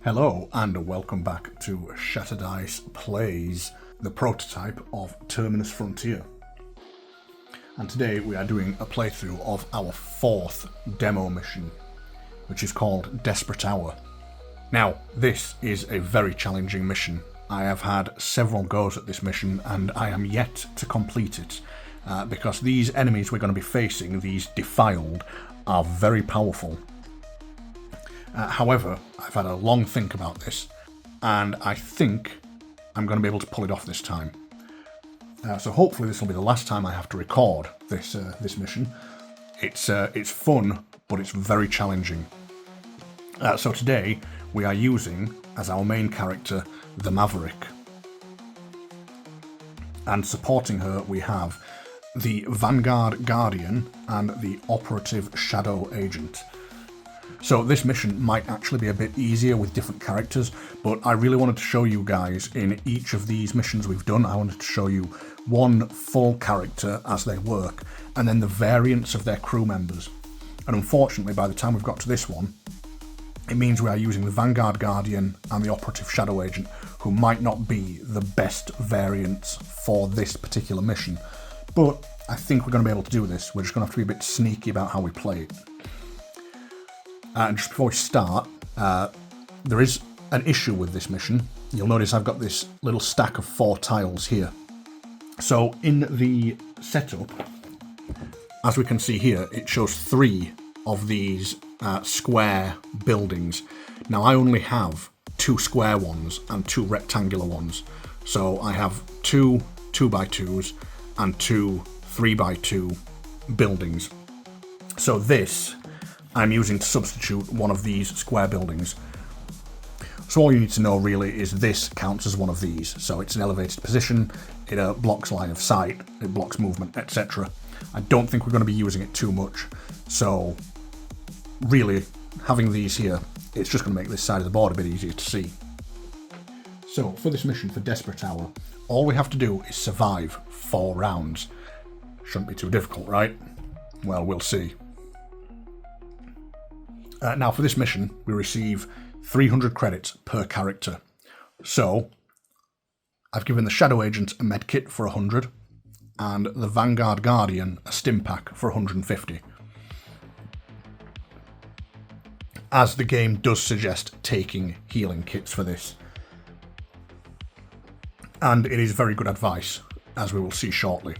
Hello and welcome back to Shattered Ice Plays, the prototype of Terminus Frontier. And today we are doing a playthrough of our fourth demo mission, which is called Desperate Hour. Now, this is a very challenging mission. I have had several goes at this mission and I am yet to complete it, because these enemies we're going to be facing, these Defiled, are very powerful. However, I've had a long think about this, and I think I'm going to be able to pull it off this time. So hopefully this will be the last time I have to record this mission. It's fun, but it's very challenging. So today we are using, as our main character, the Maverick. And supporting her we have the Vanguard Guardian and the Operative Shadow Agent. So this mission might actually be a bit easier with different characters, but I really wanted to show you guys in each of these missions we've done, I wanted to show you one full character as they work, and then the variants of their crew members. And unfortunately, by the time we've got to this one, it means we are using the Vanguard Guardian and the Operative Shadow Agent, who might not be the best variants for this particular mission. But I think we're going to be able to do this. We're just going to have to be a bit sneaky about how we play it. And just before we start, there is an issue with this mission. You'll notice I've got this little stack of 4 tiles here. So in the setup, as we can see here, it shows 3 of these square buildings. Now I only have 2 square ones and 2 rectangular ones. So I have 2 2x2s and 2 3x2 buildings. So this I'm using to substitute one of these square buildings. So all you need to know really is this counts as one of these. So it's an elevated position, it blocks line of sight, it blocks movement, etc. I don't think we're going to be using it too much. So really, having these here, it's just going to make this side of the board a bit easier to see. So for this mission, for Desperate Hour, all we have to do is survive 4 rounds. Shouldn't be too difficult, right? Well, we'll see. Now for this mission, we receive 300 credits per character. So I've given the Shadow Agent a medkit for 100 and the Vanguard Guardian a stim pack for 150. As the game does suggest taking healing kits for this. And it is very good advice, as we will see shortly.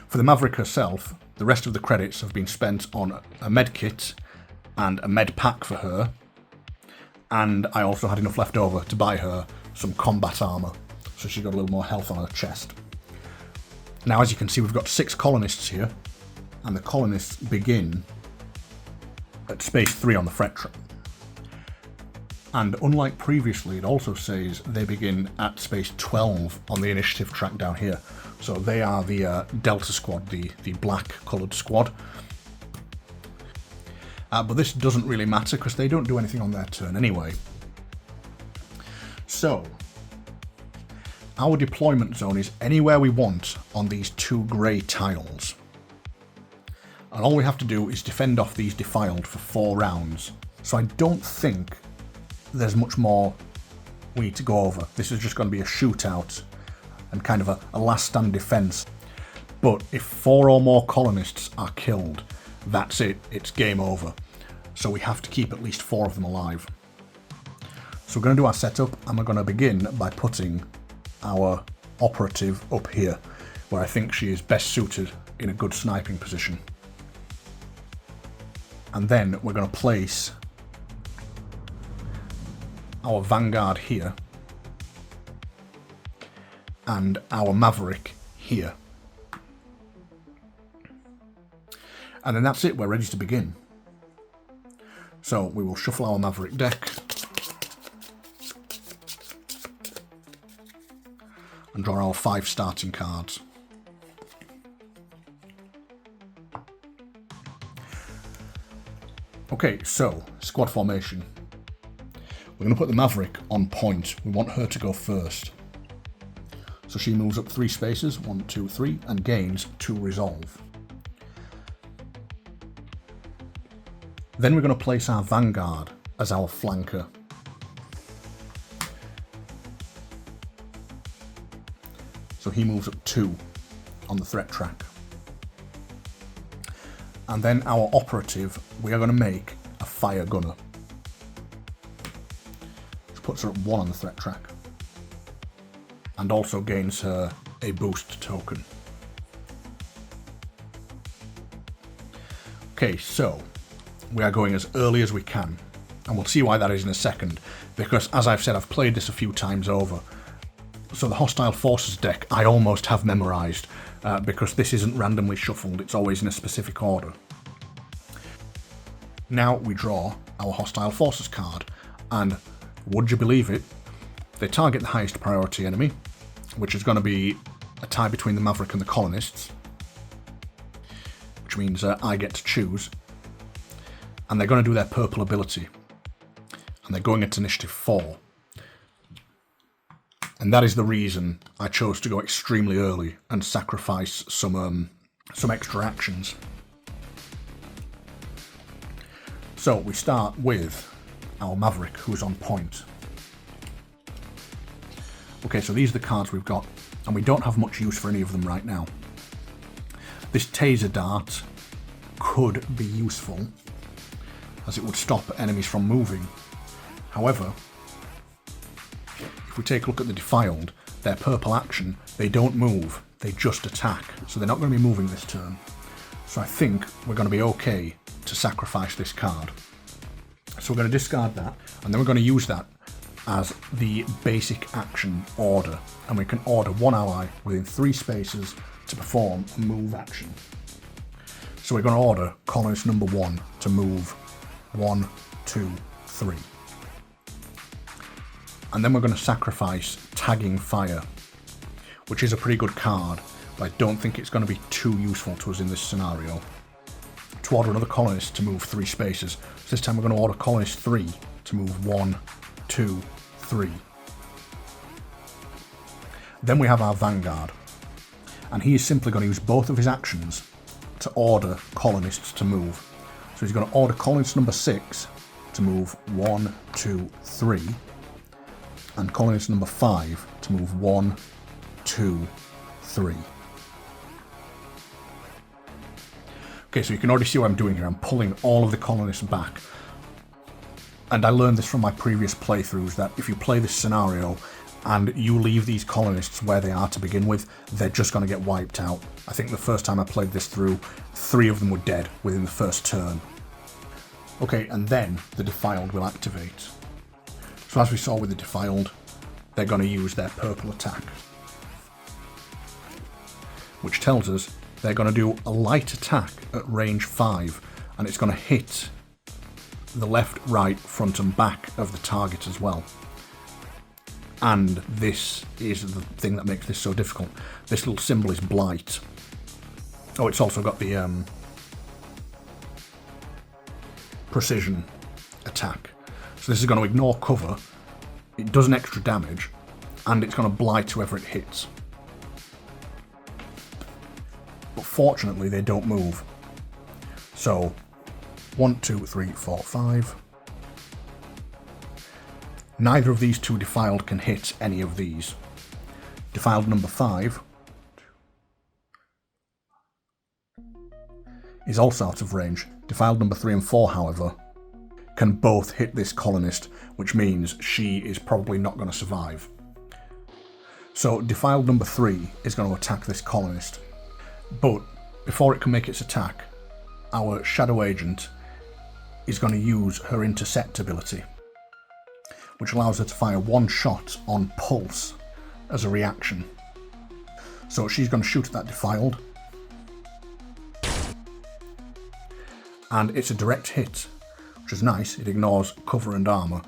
For the Maverick herself, the rest of the credits have been spent on a medkit and a med pack for her, and I also had enough left over to buy her some combat armour, so she got a little more health on her chest. Now as you can see, we've got 6 colonists here, and the colonists begin at space 3 on the fret track. And unlike previously, it also says they begin at space 12 on the initiative track down here. So they are the Delta Squad, the black coloured squad. But this doesn't really matter because they don't do anything on their turn anyway. So, our deployment zone is anywhere we want on these 2 grey tiles. And all we have to do is defend off these Defiled for 4 rounds. So I don't think there's much more we need to go over. This is just going to be a shootout and kind of a last stand defence. But if 4 or more colonists are killed, that's it, it's game over. So we have to keep at least 4 of them alive. So we're going to do our setup, and we're going to begin by putting our operative up here, where I think she is best suited in a good sniping position. And then we're going to place our Vanguard here, and our Maverick here. And then that's it, we're ready to begin. So we will shuffle our Maverick deck and draw our 5 starting cards. Okay, so squad formation. We're going to put the Maverick on point. We want her to go first. So she moves up 3 spaces, 1, 2, 3, and gains 2 resolve. Then we're going to place our Vanguard as our flanker. so he moves up 2 on the threat track. And then our operative, we are going to make a fire gunner, which puts her at 1 on the threat track, and also gains her a boost token. Okay, so we are going as early as we can, and we'll see why that is in a second, because as I've said, I've played this a few times over. So the Hostile Forces deck I almost have memorised, because this isn't randomly shuffled, it's always in a specific order. Now we draw our Hostile Forces card, and would you believe it, they target the highest priority enemy, which is going to be a tie between the Maverick and the Colonists, which means I get to choose, and they're going to do their purple ability, and they're going at initiative 4. And that is the reason I chose to go extremely early and sacrifice some extra actions. So we start with our Maverick, who's on point. Okay, so these are the cards we've got, and we don't have much use for any of them right now. This taser dart could be useful, as it would stop enemies from moving. However, if we take a look at the Defiled, their purple action, they don't move, they just attack, so they're not going to be moving this turn. So I think we're going to be okay to sacrifice this card. So we're going to discard that, and then we're going to use that as the basic action order, and we can order 1 ally within 3 spaces to perform a move action. So we're going to order colonist number 1 to move 1, 2, 3. And then we're going to sacrifice Tagging Fire, which is a pretty good card, but I don't think it's going to be too useful to us in this scenario. To order another colonist to move 3 spaces. So this time we're going to order colonist 3 to move 1, 2, 3. Then we have our Vanguard, and he is simply going to use both of his actions to order colonists to move. So he's going to order colonist number 6 to move 1, 2, 3, and colonist number 5 to move 1, 2, 3. Okay, so you can already see what I'm doing here. I'm pulling all of the colonists back. And I learned this from my previous playthroughs, that if you play this scenario and you leave these colonists where they are to begin with, they're just going to get wiped out. I think the first time I played this through, 3 of them were dead within the first turn. Okay, and then the Defiled will activate. So as we saw with the Defiled, they're going to use their purple attack, which tells us they're going to do a light attack at range 5, and it's going to hit the left, right, front and back of the target as well. And this is the thing that makes this so difficult. This little symbol is Blight. Oh, it's also got the precision attack. So this is going to ignore cover, it does an extra damage, and it's going to blight whoever it hits. But fortunately they don't move. So 1, 2, 3, 4, 5. Neither of these 2 Defiled can hit any of these. Defiled number 5 is also out of range. Defiled number 3 and 4, however, can both hit this colonist, which means she is probably not going to survive. So Defiled number 3 is going to attack this colonist, but before it can make its attack, our Shadow Agent is going to use her Intercept ability, which allows her to fire 1 shot on pulse as a reaction. So she's going to shoot at that Defiled, and it's a direct hit, which is nice. It ignores cover and armour,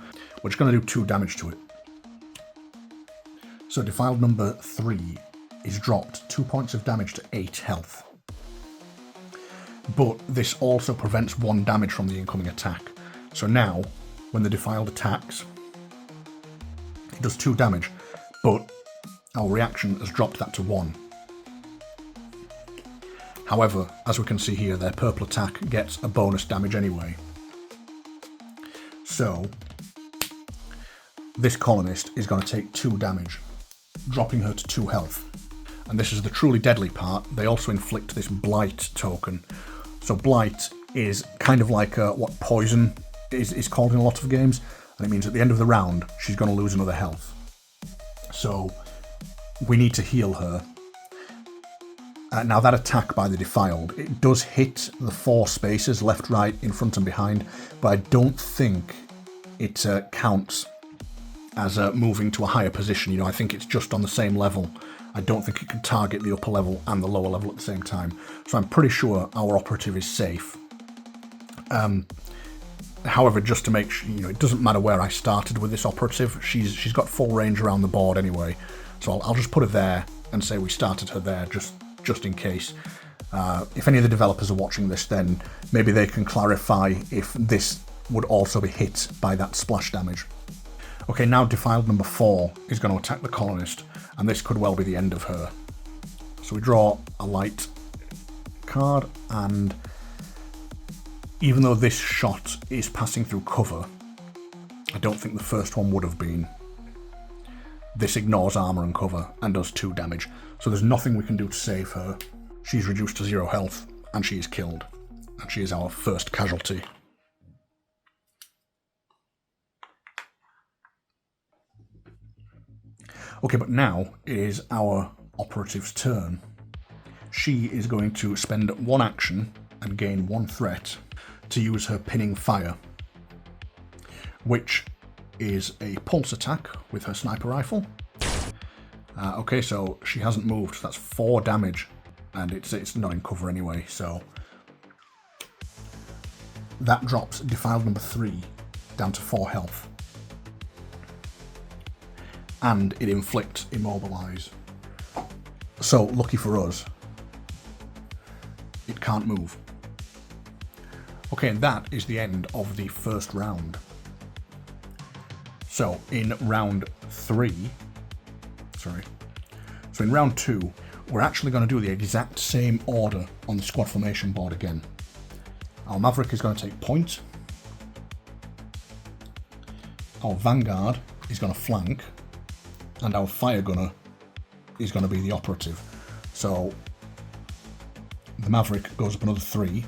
which is going to do 2 damage to it. So Defiled number 3 is dropped 2 points of damage to 8 health. But this also prevents 1 damage from the incoming attack. So now, when the Defiled attacks, it does 2 damage, but our reaction has dropped that to 1. However, as we can see here, their purple attack gets a bonus damage anyway. So this colonist is going to take 2 damage, dropping her to 2 health. And this is the truly deadly part. They also inflict this blight token. So blight is kind of like what poison is called in a lot of games, and it means at the end of the round she's going to lose another health. So we need to heal her. Now that attack by the Defiled, it does hit the 4 spaces left, right, in front and behind, but I don't think it counts as moving to a higher position. You know, I think it's just on the same level. I don't think it can target the upper level and the lower level at the same time. So I'm pretty sure our operative is safe. However, just to make sure, you know, it doesn't matter where I started with this operative. She's got full range around the board anyway. So I'll just put her there and say we started her there just in case. If any of the developers are watching this, then maybe they can clarify if this would also be hit by that splash damage. Okay, now Defiled number 4 is going to attack the colonist, and this could well be the end of her. So we draw a light card, and even though this shot is passing through cover, I don't think the first one would have been. This ignores armor and cover and does 2 damage, so there's nothing we can do to save her. She's reduced to 0 health, and she is killed, and she is our first casualty. Okay, but now it is our operative's turn. She is going to spend 1 action and gain 1 threat to use her pinning fire, which is a pulse attack with her sniper rifle. Okay, so she hasn't moved, so that's 4 damage, and it's not in cover anyway, so that drops Defiled number 3 down to 4 health. And it inflicts Immobilize. So, lucky for us, it can't move. Okay, and that is the end of the first round. So, in round 3, so in round 2, we're actually going to do the exact same order on the squad formation board again. Our Maverick is going to take point. Our Vanguard is going to flank. And our Fire Gunner is going to be the operative. So the Maverick goes up another 3,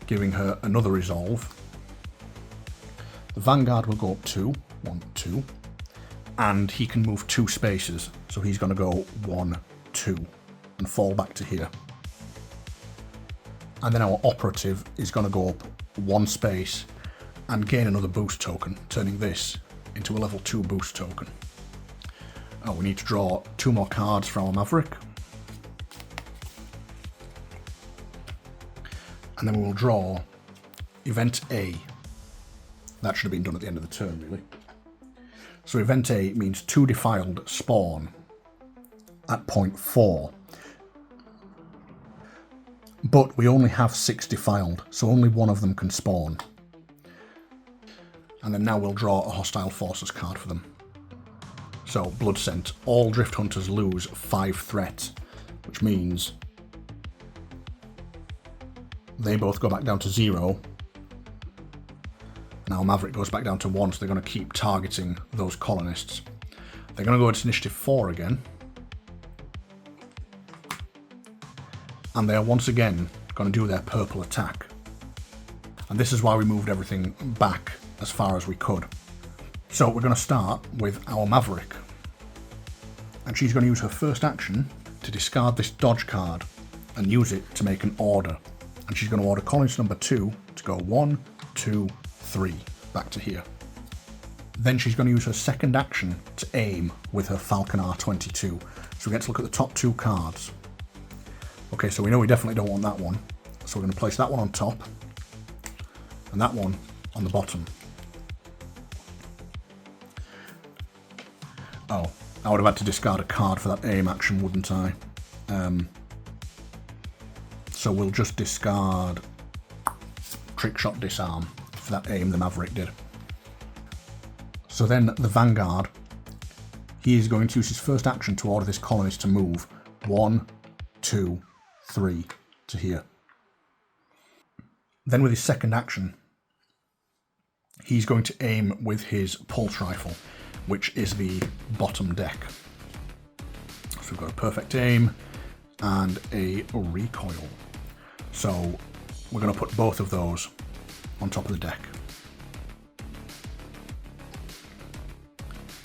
giving her another resolve. The Vanguard will go up 2, 1, 2, and he can move 2 spaces. So he's going to go 1, 2, and fall back to here. And then our operative is going to go up 1 space and gain another boost token, turning this into a level 2 boost token. Oh, we need to draw 2 more cards for our Maverick. And then we will draw Event A. That should have been done at the end of the turn, really. So Event A means 2 Defiled spawn at point 4. But we only have 6 Defiled, so only 1 of them can spawn. And then now we'll draw a Hostile Forces card for them. So, Blood Scent. All Drift Hunters lose 5 threat, which means they both go back down to 0. Now Maverick goes back down to 1, so they're going to keep targeting those colonists. They're going to go into Initiative 4 again. And they are once again going to do their purple attack. And this is why we moved everything back as far as we could. So we're going to start with our Maverick. And she's going to use her first action to discard this dodge card and use it to make an order. And she's going to order colonist number 2 to go 1, 2, 3, back to here. Then she's going to use her second action to aim with her Falcon R22. So we get to look at the top 2 cards. Okay, so we know we definitely don't want that one. So we're going to place that one on top and that one on the bottom. Oh, I would have had to discard a card for that aim action, wouldn't I? So we'll just discard Trick Shot Disarm for that aim the Maverick did. So then the Vanguard, he is going to use his first action to order this colonist to move 1, 2, 3 to here. Then with his second action, he's going to aim with his pulse rifle. which is the bottom deck. So we've got a perfect aim and a recoil. So we're going to put both of those on top of the deck.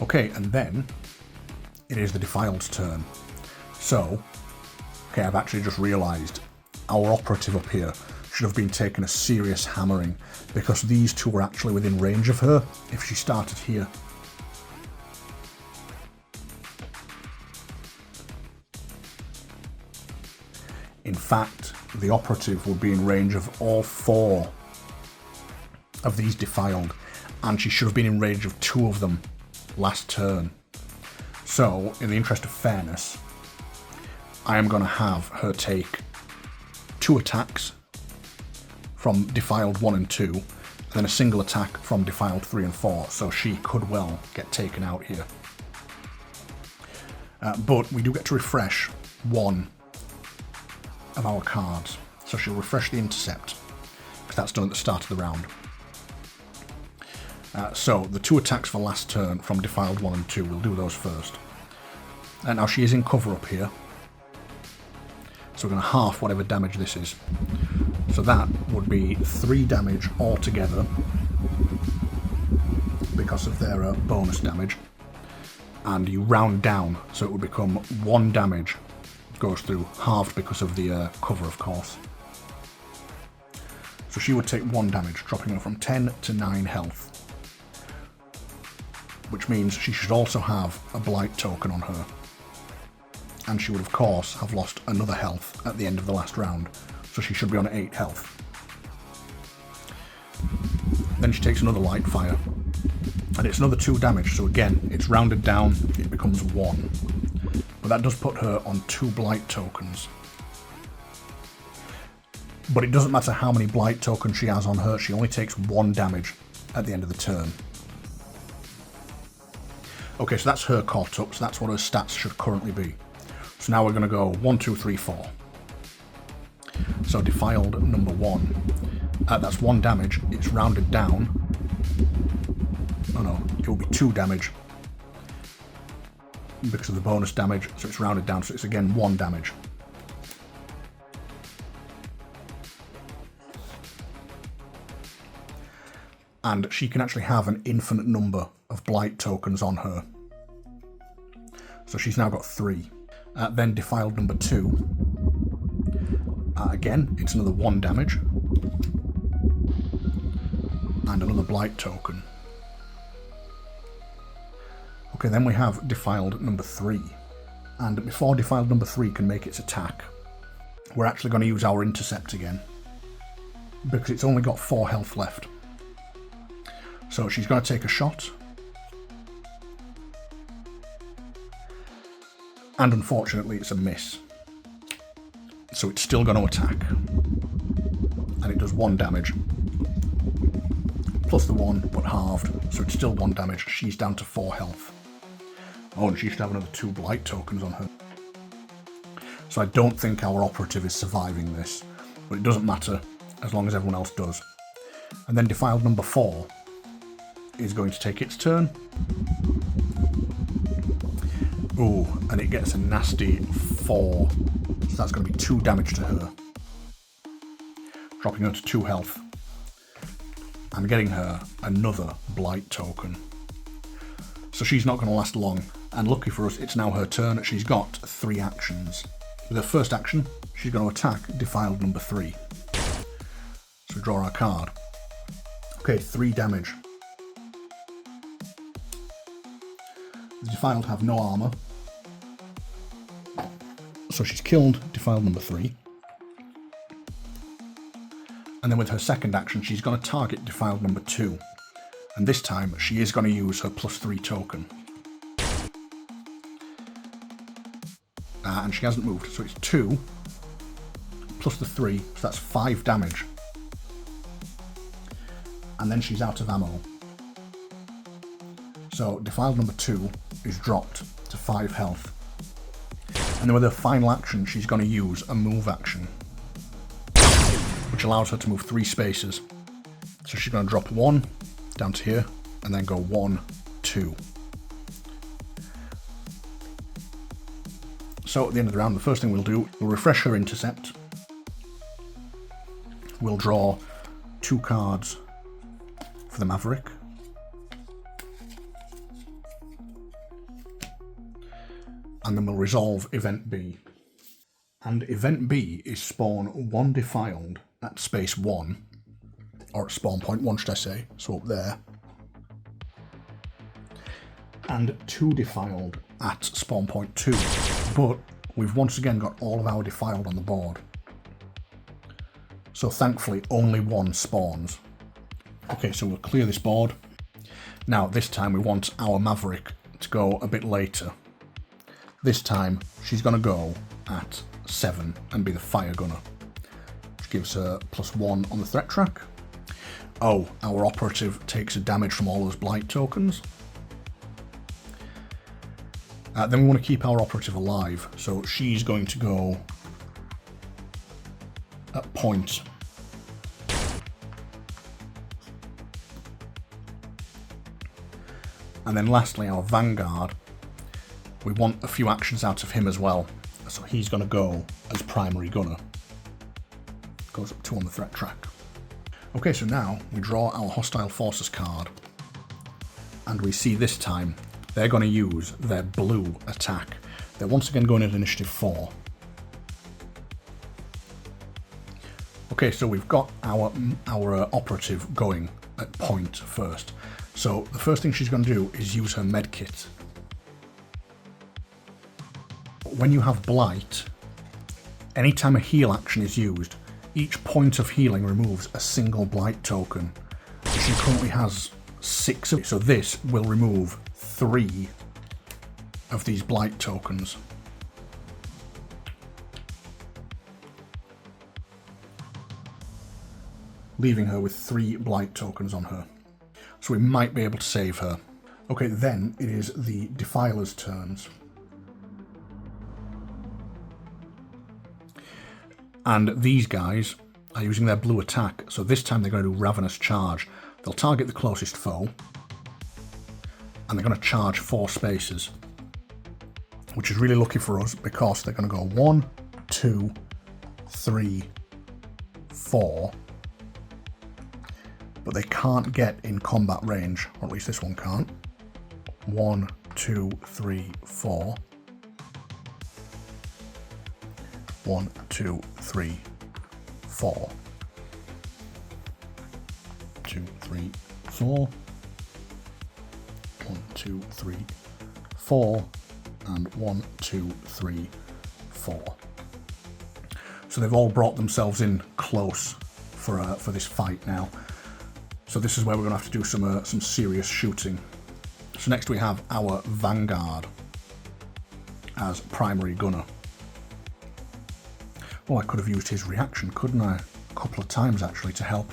Okay, and then it is the Defiled's turn. So, okay, I've actually just realised our operative up here should have been taking a serious hammering, because these two were actually within range of her if she started here. In fact, the operative would be in range of all 4 of these Defiled, and she should have been in range of 2 of them last turn. So, in the interest of fairness, I am going to have her take 2 attacks from Defiled 1 and 2, and then a single attack from Defiled 3 and 4, so she could well get taken out here. But we do get to refresh 1 of our cards, so she'll refresh the Intercept, because that's done at the start of the round. So the 2 attacks for last turn from Defiled 1 and 2, we'll do those first. Now she is in cover up here, so we're going to half whatever damage this is. So that would be 3 damage altogether because of their bonus damage, and you round down, so it would become 1 damage goes through, halved because of the cover, of course. So she would take 1 damage, dropping her from 10 to 9 health, which means she should also have a Blight token on her, and she would of course have lost another health at the end of the last round, so she should be on 8 health. Then she takes another light fire, and it's another 2 damage, so again it's rounded down, it becomes 1, but that does put her on 2 Blight tokens. But it doesn't matter how many Blight tokens she has on her, she only takes 1 damage at the end of the turn. Okay, so that's her caught up, so that's what her stats should currently be. So now we're going to go 1, 2, 3, 4. So Defiled number 1. That's 1 damage. It's rounded down. Oh no, it will be 2 damage because of the bonus damage, so it's rounded down, so it's again 1 damage. And she can actually have an infinite number of Blight tokens on her. So she's now got 3. Then Defiled number 2. Again, it's another 1 damage. And another Blight token. Okay, then we have Defiled number 3. And before Defiled number 3 can make its attack, we're actually going to use our Intercept again, because it's only got 4 health left. So she's going to take a shot. And unfortunately it's a miss. So it's still going to attack. And it does 1 damage. Plus the 1, but halved. So it's still 1 damage. She's down to 4 health. Oh, and she should have another 2 Blight tokens on her. So I don't think our operative is surviving this. But it doesn't matter, as long as everyone else does. And then Defiled number 4 is going to take its turn. Ooh, and it gets a nasty 4. So that's going to be 2 damage to her. Dropping her to 2 health. And getting her another Blight token. So she's not going to last long. And lucky for us, it's now her turn. She's got 3 actions. With her first action, she's going to attack Defiled number 3. So we draw our card. Okay, 3 damage. The Defiled have no armour. So she's killed Defiled number 3. And then with her second action, she's going to target Defiled number 2. And this time, she is going to use her +3 token. And she hasn't moved, so it's 2 plus the 3, so that's 5 damage. And then she's out of ammo. So Defiled number 2 is dropped to 5 health. And then with her final action, she's going to use a move action, which allows her to move 3 spaces. So she's going to drop 1 down to here, and then go 1, 2. So at the end of the round, the first thing we'll do, we'll refresh her intercept. We'll draw 2 cards for the Maverick. And then we'll resolve Event B. And Event B is spawn 1 defiled at space 1, or at spawn point 1 should I say, so up there. And 2 defiled at spawn point 2, but we've once again got all of our defiled on the board. So thankfully only 1 spawns. Okay, so we'll clear this board. Now this time we want our Maverick to go a bit later. This time she's going to go at 7 and be the fire gunner, which gives her +1 on the threat track. Oh, our operative takes a damage from all those blight tokens. Then we want to keep our operative alive, so she's going to go at point. And then lastly, our Vanguard, we want a few actions out of him as well, so he's going to go as primary gunner. Goes up 2 on the threat track. Okay, so now we draw our hostile forces card, and we see this time they're going to use their blue attack. They're once again going at initiative 4. Okay, so we've got our operative going at point first. So the first thing she's going to do is use her medkit. When you have blight, anytime a heal action is used, each point of healing removes a single blight token. She currently has 6 of, so this will remove 3 of these blight tokens. Leaving her with 3 blight tokens on her. So we might be able to save her. Okay, then it is the Defiler's turns. And these guys are using their blue attack, so this time they're going to do Ravenous Charge. They'll target the closest foe, and they're going to charge 4 spaces, which is really lucky for us because they're going to go 1, 2, 3, 4, but they can't get in combat range, or at least this one can't. 1, 2, 3, 4. 1, 2, 3, 4. 2, 3, 4. 1, 2, 3, 4. And 1, 2, 3, 4. So they've all brought themselves in close for this fight now. So this is where we're going to have to do some serious shooting. So next we have our Vanguard as primary gunner. Well, I could have used his reaction, couldn't I? A couple of times actually to help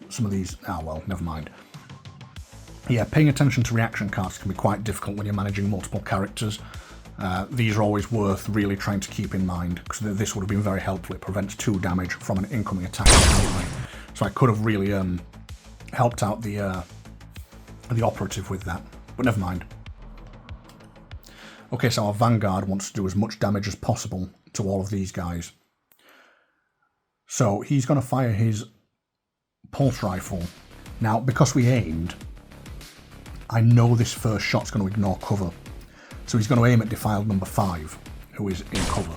some of these. Ah, well, never mind. Yeah, paying attention to reaction cards can be quite difficult when you're managing multiple characters. These are always worth really trying to keep in mind, because this would have been very helpful. It prevents 2 damage from an incoming attack. So I could have really helped out the operative with that, but never mind. Okay, so our Vanguard wants to do as much damage as possible to all of these guys. So he's going to fire his pulse rifle. Now, because we aimed, I know this first shot's going to ignore cover. So he's going to aim at defiled number 5, who is in cover.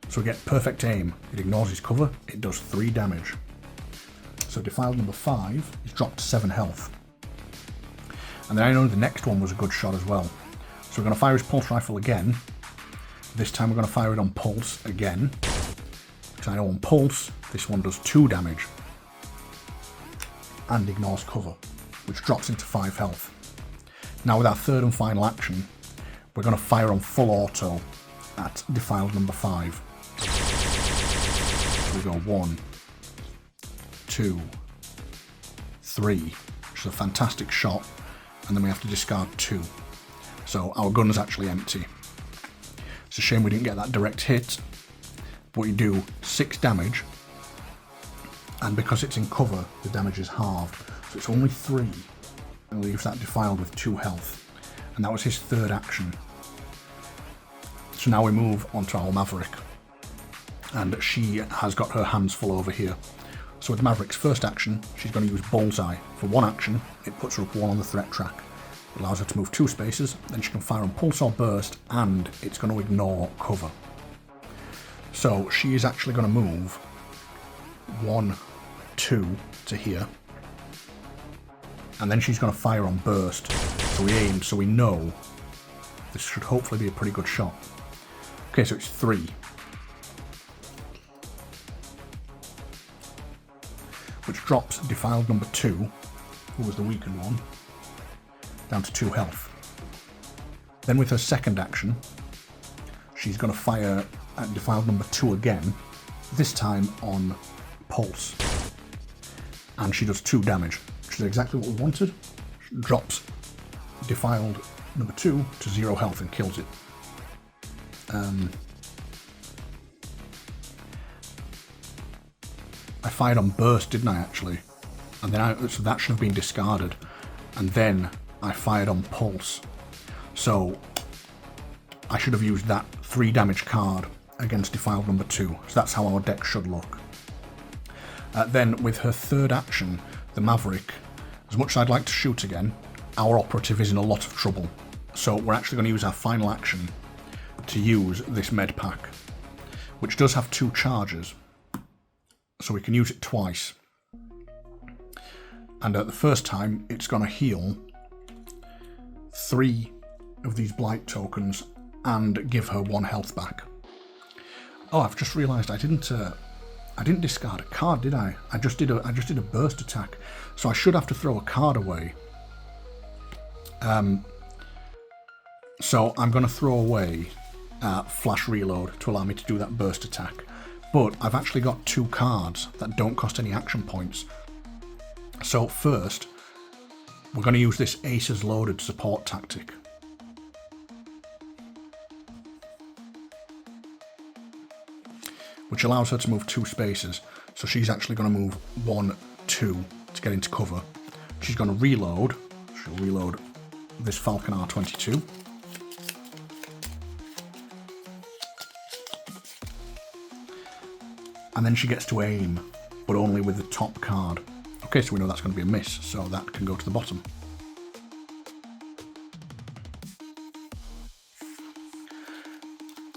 So we get perfect aim. It ignores his cover. It does 3 damage. So defiled number 5 is dropped to 7 health. And then I know the next one was a good shot as well. So we're going to fire his pulse rifle again. This time we're going to fire it on pulse again. Because I know on pulse, this one does 2 damage. And ignores cover, which drops into 5 health. Now with our third and final action, we're going to fire on full auto at defiled number 5. So we go 1, 2, 3, which is a fantastic shot. And then we have to discard 2. So our gun is actually empty. It's a shame we didn't get that direct hit, but we do 6 damage, and because it's in cover, the damage is halved, so it's only 3, and leaves that defiled with 2 health, and that was his third action. So now we move on to our Maverick. And she has got her hands full over here. So with Maverick's first action, she's going to use Bullseye. For one action, it puts her up 1 on the threat track. It allows her to move 2 spaces, then she can fire on Pulse or Burst, and it's going to ignore cover. So she is actually going to move 1, 2 to here. And then she's going to fire on Burst. So we aim, so we know this should hopefully be a pretty good shot. Okay, so it's 3. Which drops Defiled number 2, who was the weakened one, down to 2 health. Then with her second action, she's going to fire at Defiled number 2 again, this time on Pulse. And she does 2 damage, which is exactly what we wanted. She drops Defiled number 2 to 0 health and kills it. I fired on Burst, didn't I, actually? And then so that should have been discarded. And then I fired on Pulse. So I should have used that 3 damage card against Defiled number 2. So that's how our deck should look. Then with her third action, the Maverick, as much as I'd like to shoot again, our operative is in a lot of trouble. So we're actually going to use our final action to use this med pack, which does have 2 charges. So we can use it twice. And at the first time, it's going to heal 3 of these blight tokens and give her 1 health back. Oh, I've just realised I didn't discard a card, did I? I just did a burst attack, so I should have to throw a card away. So I'm going to throw away Flash Reload to allow me to do that burst attack. But I've actually got 2 cards that don't cost any action points. So first, we're going to use this Aces Loaded support tactic. Which allows her to move 2 spaces. So she's actually going to move 1, 2 to get into cover. She's going to reload. She'll reload this Falcon R22. And then she gets to aim, but only with the top card. Okay, so we know that's going to be a miss, so that can go to the bottom.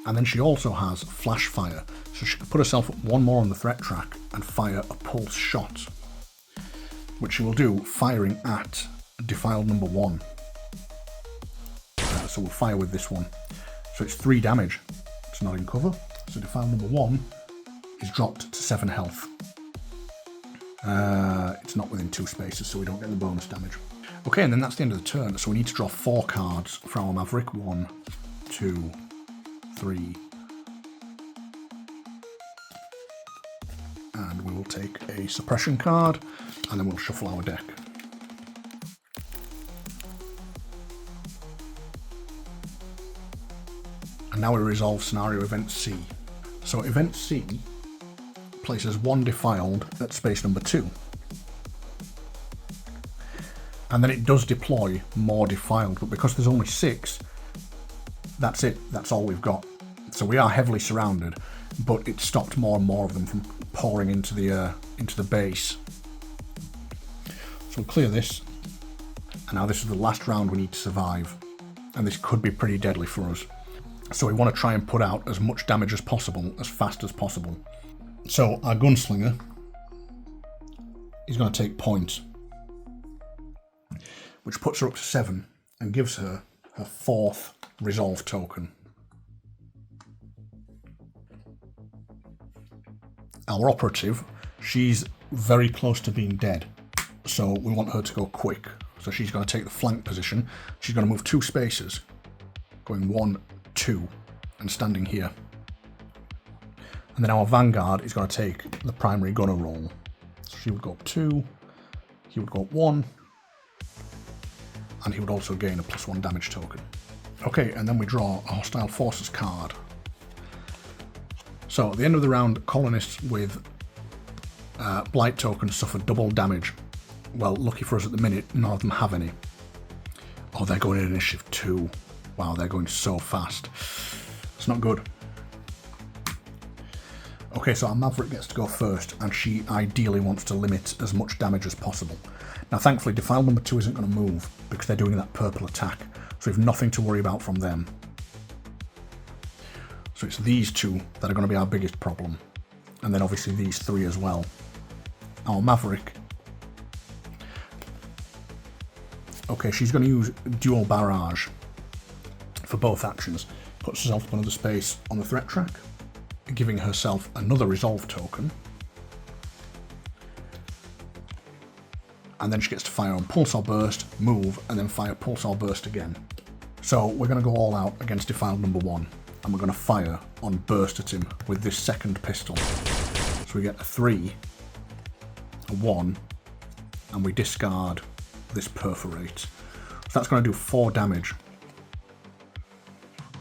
And then she also has Flash Fire, so she can put herself up 1 more on the threat track and fire a pulse shot, which she will do firing at Defiled number 1. So we'll fire with this one. So it's 3 damage. It's not in cover. So Defiled number 1 is dropped to 7 health. It's not within 2 spaces, so we don't get the bonus damage. Okay, and then that's the end of the turn. So we need to draw 4 cards for our Maverick. 1, 2, 3. And we will take a suppression card, and then we'll shuffle our deck. And now we resolve scenario event C. So event C places 1 Defiled at space number 2. And then it does deploy more Defiled, but because there's only 6, that's it, that's all we've got. So we are heavily surrounded, but it stopped more and more of them from pouring into the base. So we'll clear this, and now this is the last round we need to survive, and this could be pretty deadly for us. So we want to try and put out as much damage as possible, as fast as possible. So our Gunslinger is going to take point, which puts her up to 7 and gives her her 4th resolve token. Our operative, she's very close to being dead, so we want her to go quick. So she's going to take the flank position. She's going to move 2 spaces, going 1, 2, and standing here. And then our Vanguard is going to take the primary gunner role. So she would go up 2, he would go up 1, and he would also gain a +1 damage token. Okay, and then we draw a Hostile Forces card. So at the end of the round, colonists with blight tokens suffer double damage. Well, lucky for us at the minute, none of them have any. Oh, they're going in initiative 2. Wow, they're going so fast. That's not good. Okay, so our Maverick gets to go first, and she ideally wants to limit as much damage as possible. Now, thankfully, Defiled number 2 isn't going to move, because they're doing that purple attack, so we have nothing to worry about from them. So it's these two that are going to be our biggest problem, and then obviously these three as well. Our Maverick. Okay, she's going to use dual barrage for both actions. Puts herself up another space on the threat track, giving herself another resolve token. And then she gets to fire on Pulse or Burst, move, and then fire Pulse or Burst again. So we're going to go all out against Defiled number 1, and we're going to fire on Burst at him with this second pistol. So we get a 3, a 1, and we discard this Perforate. So that's going to do 4 damage.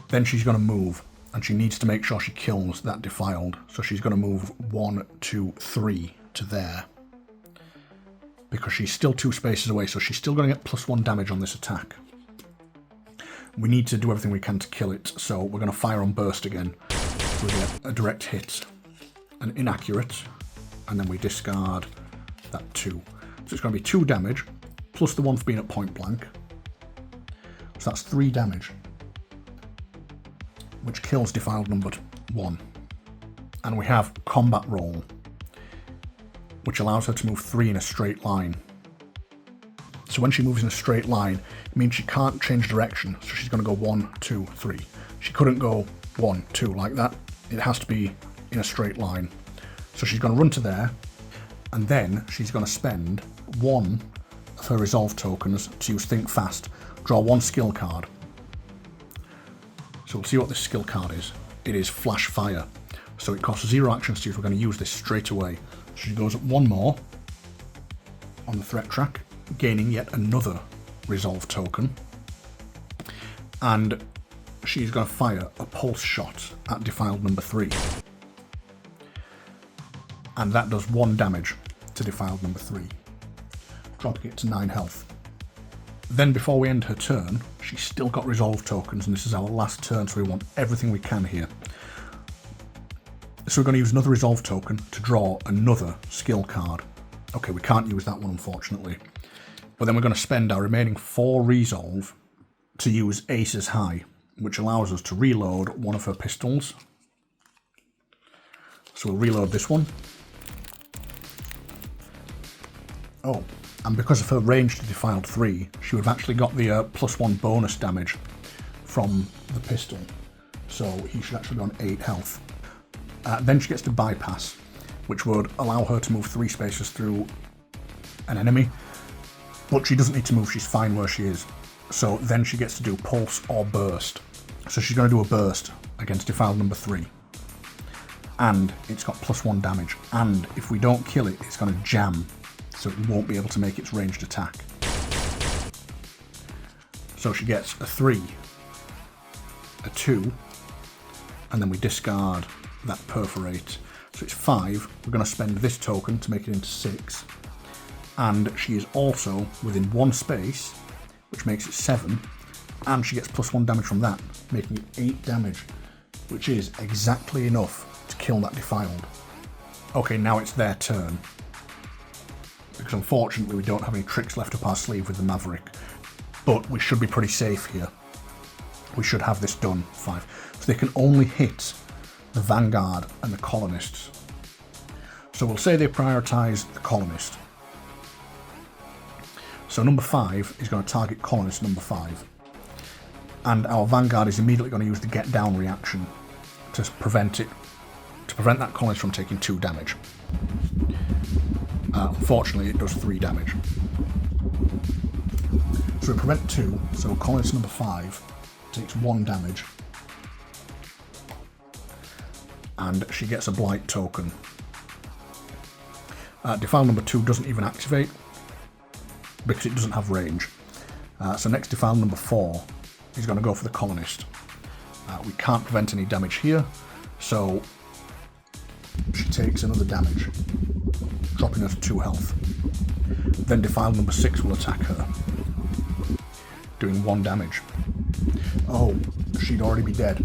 Then she's going to move, and she needs to make sure she kills that Defiled. So she's going to move 1, 2, 3 to there. Because she's still 2 spaces away, so she's still going to get +1 damage on this attack. We need to do everything we can to kill it, so we're going to fire on Burst again. So we get a direct hit, an inaccurate, and then we discard that 2. So it's going to be 2 damage, plus the 1 for being at point blank. So that's 3 damage, which kills Defiled number 1. And we have Combat Roll, which allows her to move 3 in a straight line. So when she moves in a straight line, it means she can't change direction, so she's going to go 1, 2, 3. She couldn't go 1, 2 like that. It has to be in a straight line. So she's going to run to there, and then she's going to spend 1 of her resolve tokens to use Think Fast. Draw 1 skill card. So we'll see what this skill card is. It is Flash Fire. So it costs 0 actions to use. We're going to use this straight away. So she goes up 1 more on the threat track, gaining yet another resolve token. And she's going to fire a pulse shot at Defiled number 3. And that does 1 damage to Defiled number 3, dropping it to 9 health. Then before we end her turn, she's still got resolve tokens, and this is our last turn, so we want everything we can here. So we're going to use another resolve token to draw another skill card. Okay, we can't use that one, unfortunately. But then we're going to spend our remaining 4 resolve to use Ace's High, which allows us to reload 1 of her pistols. So we'll reload this one. Oh, and because of her range to Defiled 3, she would have actually got the +1 bonus damage from the pistol. So he should actually be on 8 health. Then she gets to bypass, which would allow her to move 3 spaces through an enemy. But she doesn't need to move, she's fine where she is. So then she gets to do Pulse or Burst. So she's going to do a Burst against Defiled number 3. And it's got +1 damage. And if we don't kill it, it's going to jam. So it won't be able to make its ranged attack. So she gets a 3, a 2, and then we discard that Perforate. So it's 5. We're going to spend this token to make it into 6. And she is also within 1 space, which makes it 7. And she gets +1 damage from that, making it 8 damage, which is exactly enough to kill that Defiled. Okay, now it's their turn. Because unfortunately we don't have any tricks left up our sleeve with the Maverick. But we should be pretty safe here. We should have this done. 5. So they can only hit the Vanguard and the Colonists. So we'll say they prioritise the Colonist. So number 5 is going to target Colonist number 5. And our Vanguard is immediately going to use the Get Down reaction to prevent that Colonist from taking 2 damage. Unfortunately, it does 3 damage. So we prevent 2, so Colonist number 5 takes 1 damage. And she gets a Blight token. Defile number 2 doesn't even activate, because it doesn't have range. So next Defile number 4 is going to go for the Colonist. We can't prevent any damage here, so she takes another damage, dropping her to 2 health. Then Defile number 6 will attack her, doing 1 damage. Oh, she'd already be dead.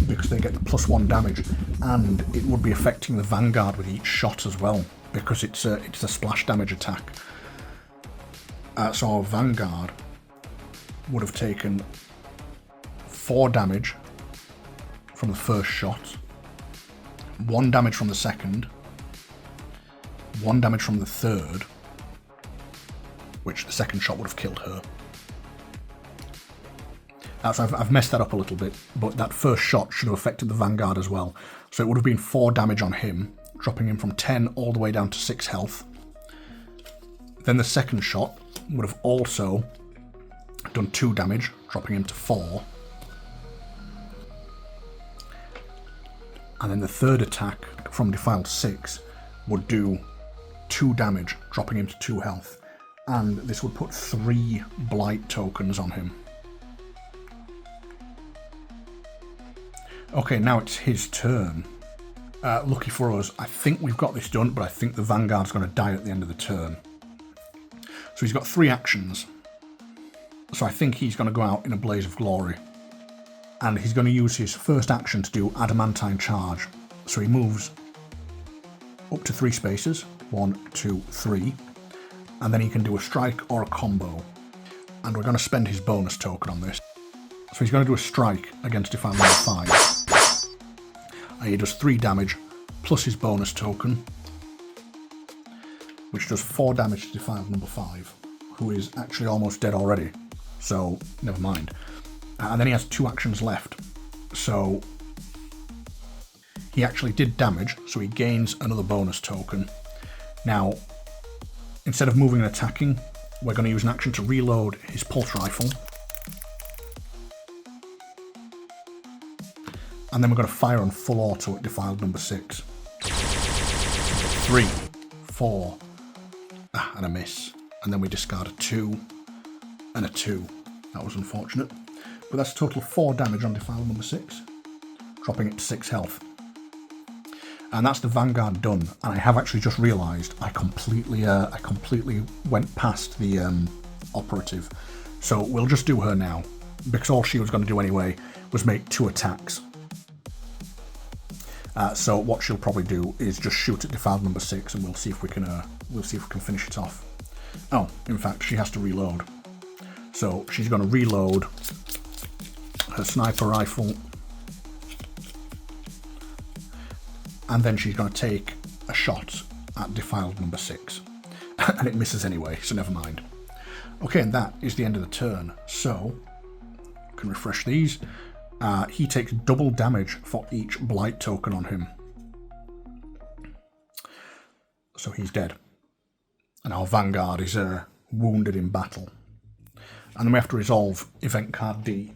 because they get the +1 damage, and it would be affecting the Vanguard with each shot as well, because it's a splash damage attack. So our Vanguard would have taken 4 damage from the first shot, 1 damage from the second, 1 damage from the third, which the second shot would have killed her. So I've messed that up a little bit, but that first shot should have affected the Vanguard as well. So it would have been 4 damage on him, dropping him from 10 all the way down to 6 health. Then the second shot would have also done 2 damage, dropping him to 4. And then the third attack from Defiled 6 would do 2 damage, dropping him to 2 health. And this would put 3 Blight tokens on him. Okay, now it's his turn. Lucky for us, I think we've got this done, but I think the Vanguard's going to die at the end of the turn. So he's got 3 actions. So I think he's going to go out in a blaze of glory. And he's going to use his first action to do Adamantine Charge. So he moves up to 3 spaces. 1, 2, 3. And then he can do a strike or a combo. And we're going to spend his bonus token on this. So he's going to do a strike against Defiled number 5. And he does 3 damage plus his bonus token, which does 4 damage to Defiled number 5, who is actually almost dead already. So never mind. And then he has 2 actions left. So he actually did damage, so he gains another bonus token. Now, instead of moving and attacking, we're going to use an action to reload his pulse rifle. And then we're going to fire on full auto at Defiled number 6. 3, 4, and a miss. And then we discard a 2 and a 2. That was unfortunate. But that's a total of 4 damage on Defiled number 6, dropping it to 6 health. And that's the Vanguard done. And I have actually just realised I completely went past the operative. So we'll just do her now, because all she was going to do anyway was make 2 attacks. So what she'll probably do is just shoot at Defiled number 6, and we'll see if we can finish it off. Oh, in fact, she has to reload. So she's going to reload her sniper rifle, and then she's going to take a shot at Defiled number 6, and it misses anyway, so never mind. Okay, and that is the end of the turn. So I can refresh these. He takes double damage for each Blight token on him. So he's dead. And our Vanguard is wounded in battle. And then we have to resolve event card D.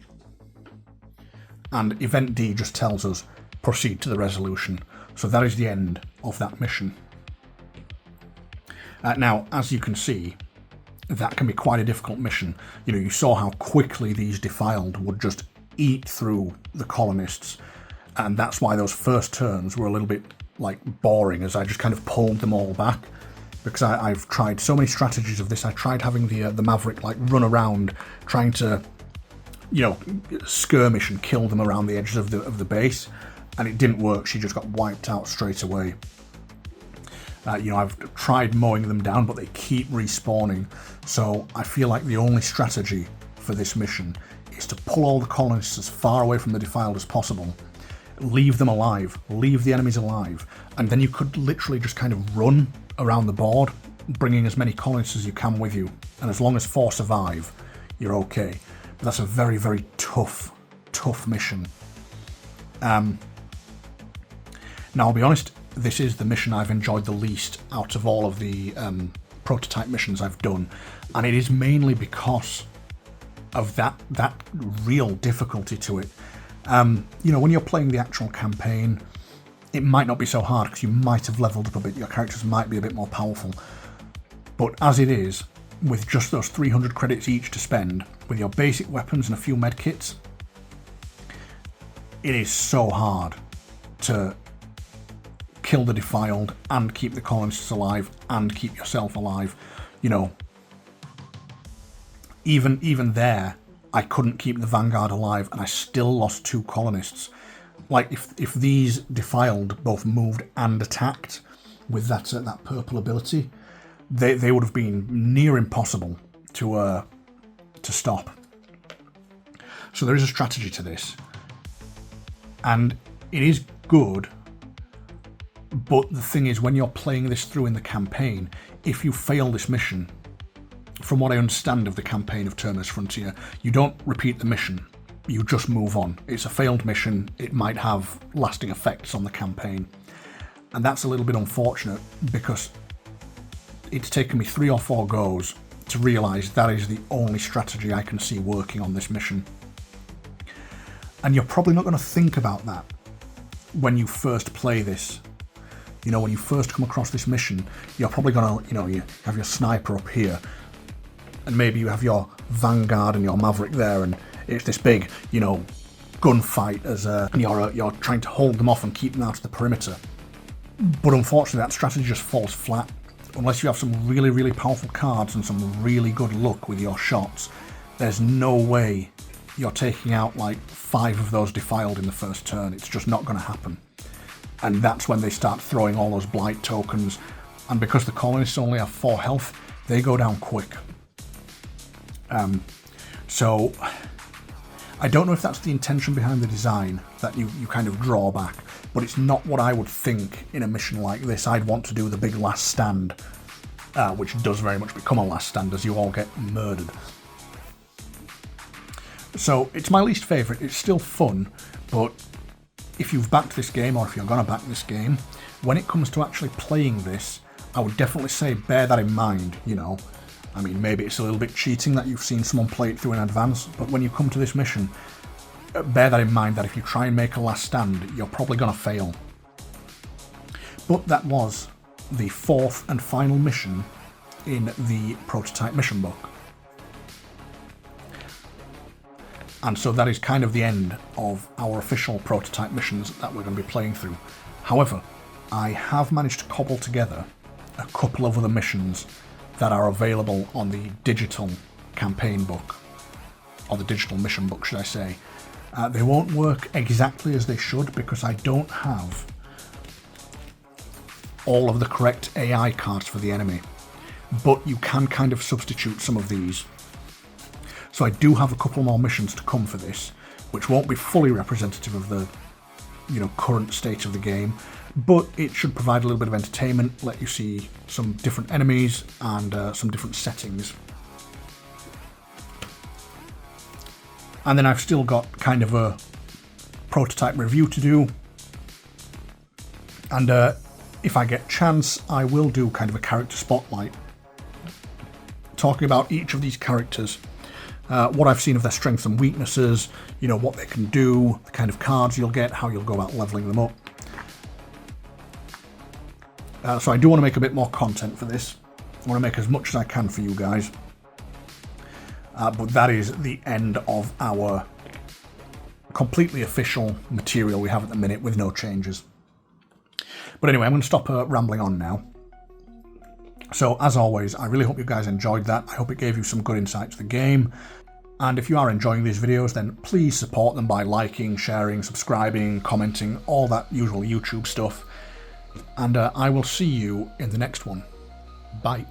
And event D just tells us proceed to the resolution. So that is the end of that mission. Now, as you can see, that can be quite a difficult mission. You know, you saw how quickly these Defiled would just eat through the colonists, and that's why those first turns were a little bit like boring, as I just kind of pulled them all back, because I've tried so many strategies of this. I tried having the Maverick like run around trying to, you know, skirmish and kill them around the edges of the base, and it didn't work. She just got wiped out straight away. You know, I've tried mowing them down, but they keep respawning. So I feel like the only strategy for this mission is to pull all the colonists as far away from the Defiled as possible, leave them alive, leave the enemies alive, and then you could literally just kind of run around the board, bringing as many colonists as you can with you, and as long as 4 survive, you're okay. But that's a very, very tough mission. Now, I'll be honest, this is the mission I've enjoyed the least out of all of the prototype missions I've done, and it is mainly because of that real difficulty to it. You know, when you're playing the actual campaign, it might not be so hard because you might have leveled up a bit, your characters might be a bit more powerful. But as it is, with just those 300 credits each to spend, with your basic weapons and a few medkits, it is so hard to kill the Defiled and keep the colonists alive and keep yourself alive. You know, even there, I couldn't keep the Vanguard alive, and I still lost 2 colonists. like if these defiled both moved and attacked with that purple ability, they would have been near impossible to stop. So there is a strategy to this, and it is good. But the thing is, when you're playing this through in the campaign, if you fail this mission, from what I understand of the campaign of Terminus Frontier, you don't repeat the mission, you just move on. It's a failed mission, it might have lasting effects on the campaign. And that's a little bit unfortunate, because it's taken me 3 or 4 goes to realise that is the only strategy I can see working on this mission. And you're probably not going to think about that when you first play this. You know, when you first come across this mission, you're probably going to, you know, you have your sniper up here, and maybe you have your Vanguard and your Maverick there, and it's this big, you know, gunfight and you're trying to hold them off and keep them out of the perimeter. But unfortunately, that strategy just falls flat. Unless you have some really, really powerful cards and some really good luck with your shots, there's no way you're taking out like 5 of those defiled in the first turn. It's just not going to happen. And that's when they start throwing all those blight tokens, and because the colonists only have 4 health, they go down quick. So I don't know if that's the intention behind the design, that you kind of draw back, but it's not what I would think in a mission like this. I'd want to do the big last stand, which does very much become a last stand as you all get murdered. So it's my least favourite. It's still fun, but if you've backed this game, or if you're going to back this game, when it comes to actually playing this, I would definitely say bear that in mind, you know. I mean, maybe it's a little bit cheating that you've seen someone play it through in advance, but when you come to this mission, bear that in mind, that if you try and make a last stand, you're probably going to fail. But that was the 4th and final mission in the prototype mission book. And so that is kind of the end of our official prototype missions that we're going to be playing through. However, I have managed to cobble together a couple of other missions that are available on the digital campaign book, or the digital mission book, should I say. They won't work exactly as they should, because I don't have all of the correct AI cards for the enemy, but you can kind of substitute some of these. So I do have a couple more missions to come for this, which won't be fully representative of the, you know, current state of the game, but it should provide a little bit of entertainment, let you see some different enemies and some different settings. And then I've still got kind of a prototype review to do, and if I get chance, I will do kind of a character spotlight, talking about each of these characters. What I've seen of their strengths and weaknesses, you know, what they can do, the kind of cards you'll get, how you'll go about leveling them up. So I do want to make a bit more content for this. I want to make as much as I can for you guys. But that is the end of our completely official material we have at the minute with no changes. But anyway, I'm going to stop rambling on now. So as always, I really hope you guys enjoyed that. I hope it gave you some good insight to the game. And if you are enjoying these videos, then please support them by liking, sharing, subscribing, commenting, all that usual YouTube stuff. And I will see you in the next one. Bye.